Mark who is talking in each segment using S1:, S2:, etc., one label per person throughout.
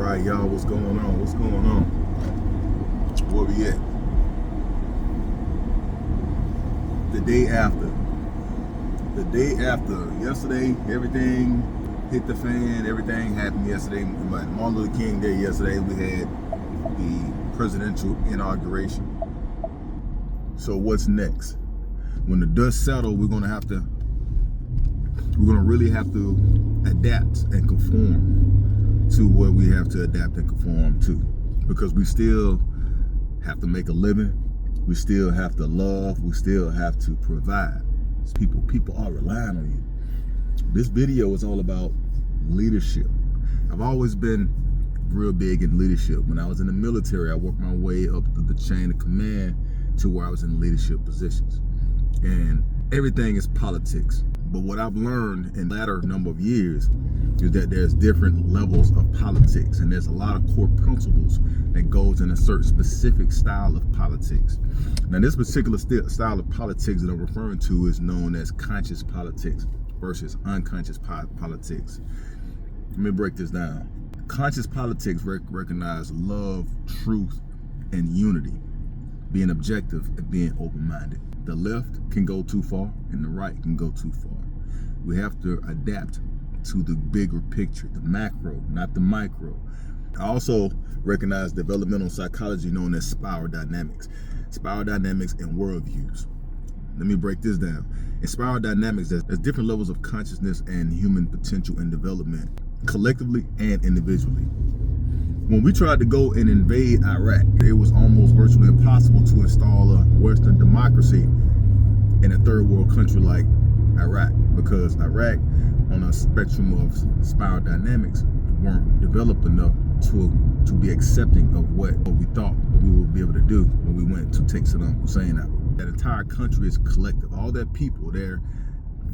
S1: right, y'all, what's going on? What's going on? Where we at? The day after. The day after. Yesterday, everything hit the fan. Everything happened yesterday. But Martin Luther King Day yesterday, we had the presidential inauguration. So what's next? When the dust settles, we're gonna really have to adapt and conform to what we have to adapt and conform to, because we still have to make a living, we still have to love, we still have to provide. People are relying on you. This video is all about leadership. I've always been real big in leadership. When I was in the military, I worked my way up the chain of command to where I was in leadership positions. And everything is politics. But what I've learned in the latter number of years is that there's different levels of politics, and there's a lot of core principles that goes in a certain specific style of politics. Now, this particular style of politics that I'm referring to is known as conscious politics versus unconscious politics. Let me break this down. Conscious politics recognize love, truth, and unity, being objective and being open-minded. The left can go too far and the right can go too far. We have to adapt to the bigger picture, the macro, not the micro. I also recognize developmental psychology known as spiral dynamics. Spiral dynamics and worldviews. Let me break this down. In spiral dynamics, there's different levels of consciousness and human potential and development, collectively and individually. When we tried to go and invade Iraq, it was almost virtually impossible to install a Western democracy in a third world country like Iraq, because Iraq, on a spectrum of spiral dynamics, weren't developed enough to be accepting of what we thought we would be able to do when we went to take Saddam Hussein out. That entire country is collective. All that people, they're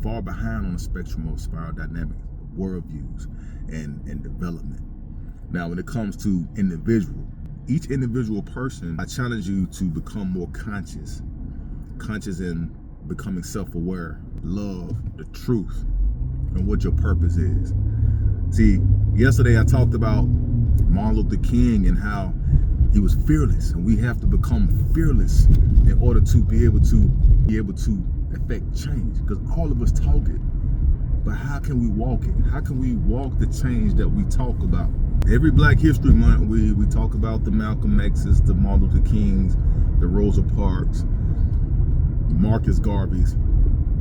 S1: far behind on the spectrum of spiral dynamics, worldviews, and development. Now, when it comes to each individual person, I challenge you to become more conscious in becoming self-aware, love, the truth, and what your purpose is. See, yesterday I talked about Martin Luther King and how he was fearless, and we have to become fearless in order to be able to affect change, because all of us talk it, but how can we walk it? How can we walk the change that we talk about? Every Black History Month, we talk about the Malcolm X's, the Martin Luther Kings, the Rosa Parks, Marcus Garveys.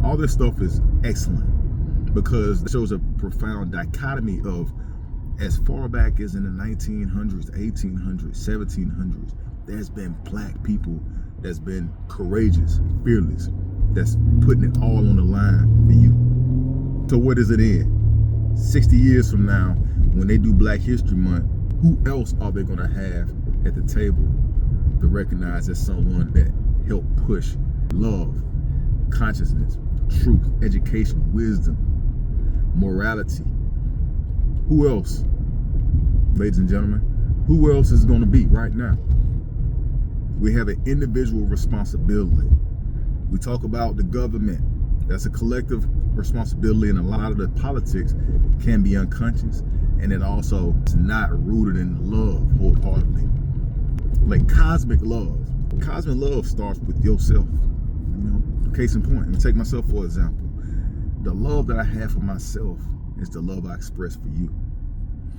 S1: All this stuff is excellent because it shows a profound dichotomy of, as far back as in the 1900s, 1800s, 1700s, there's been Black people that's been courageous, fearless, that's putting it all on the line for you. So what is it in? 60 years from now, when they do Black History Month, who else are they gonna have at the table to recognize as someone that helped push love, consciousness, truth, education, wisdom, morality? Who else, ladies and gentlemen, who else is gonna be right now? We have an individual responsibility. We talk about the government. That's a collective responsibility, and a lot of the politics can be unconscious, and it also is not rooted in love wholeheartedly. Like cosmic love. Cosmic love starts with yourself. You know, case in point, let me take myself for example. The love that I have for myself is the love I express for you.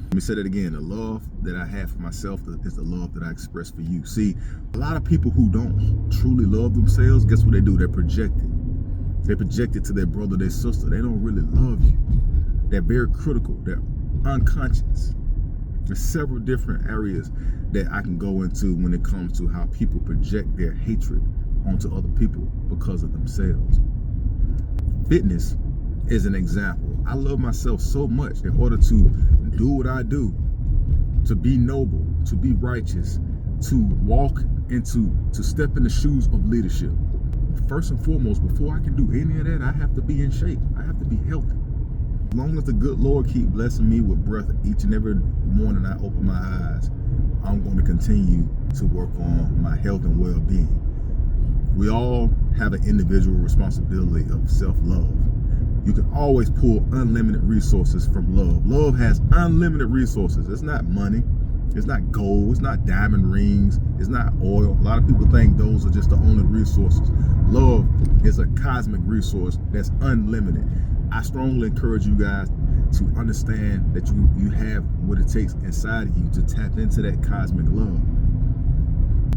S1: Let me say that again. The love that I have for myself is the love that I express for you. See, a lot of people who don't truly love themselves, guess what they do? They're projecting. They project it to their brother, their sister. They don't really love you. They're very critical. They're unconscious. There's several different areas that I can go into when it comes to how people project their hatred onto other people because of themselves. Fitness is an example. I love myself so much in order to do what I do, to be noble, to be righteous, to step in the shoes of leadership. First and foremost, before I can do any of that, I have to be in shape. I have to be healthy. As long as the good Lord keep blessing me with breath each and every morning I open my eyes, I'm going to continue to work on my health and well-being. We all have an individual responsibility of self-love. You can always pull unlimited resources from love. Love has unlimited resources. It's not money. It's not gold, it's not diamond rings, it's not oil. A lot of people think those are just the only resources. Love is a cosmic resource that's unlimited. I strongly encourage you guys to understand that you have what it takes inside of you to tap into that cosmic love.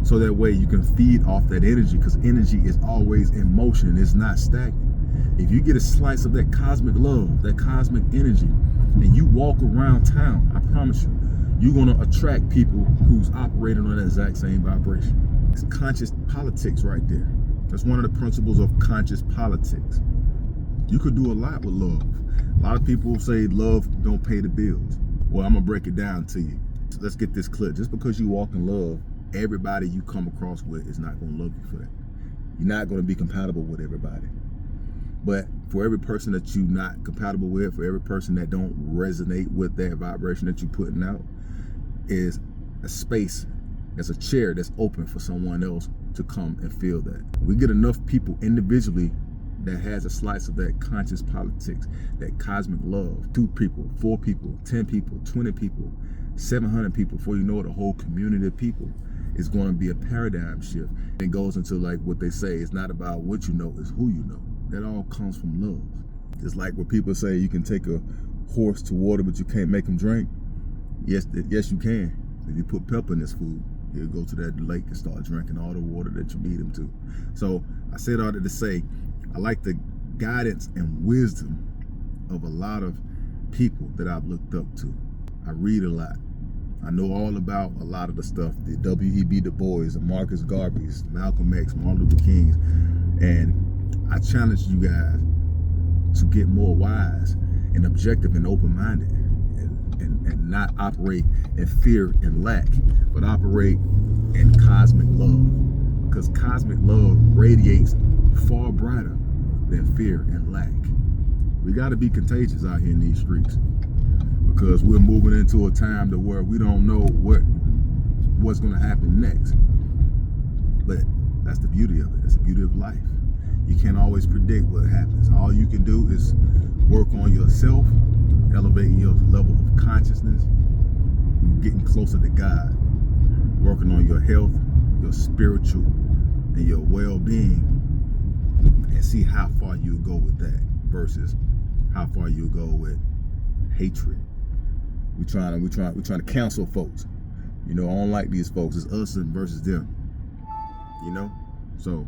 S1: So that way you can feed off that energy, because energy is always in motion, it's not stagnant. If you get a slice of that cosmic love, that cosmic energy, and you walk around town, I promise you, you're gonna attract people who's operating on that exact same vibration. It's conscious politics right there. That's one of the principles of conscious politics. You could do a lot with love. A lot of people say love don't pay the bills. Well, I'm gonna break it down to you. So let's get this clear. Just because you walk in love, everybody you come across with is not gonna love you for that. You're not gonna be compatible with everybody. But for every person that you're not compatible with, for every person that don't resonate with that vibration that you're putting out, is a space, there's a chair that's open for someone else to come and feel that. We get enough people individually that has a slice of that conscious politics, that cosmic love, 2 people, 4 people, 10 people, 20 people, 700 people, before you know it, a whole community of people. It's going to be a paradigm shift. It goes into like what they say, it's not about what you know, it's who you know. That all comes from love. It's like what people say, you can take a horse to water, but you can't make him drink. Yes, you can. If you put pepper in this food, he'll go to that lake and start drinking all the water that you need him to. So I said all that to say, I like the guidance and wisdom of a lot of people that I've looked up to. I read a lot. I know all about a lot of the stuff, the W.E.B. Du Bois, the Marcus Garveys, Malcolm X, Martin Luther King, and I challenge you guys to get more wise and objective and open-minded, and not operate in fear and lack, but operate in cosmic love, because cosmic love radiates far brighter than fear and lack. We got to be contagious out here in these streets, because we're moving into a time to where we don't know what's going to happen next. But that's the beauty of it. That's the beauty of life. You can't always predict what happens. All you can do is work on yourself, elevating your level of consciousness, getting closer to God, working on your health, your spiritual, and your well-being, and see how far you go with that versus how far you go with hatred. We're trying to cancel folks. You know, I don't like these folks. It's us versus them. You know? So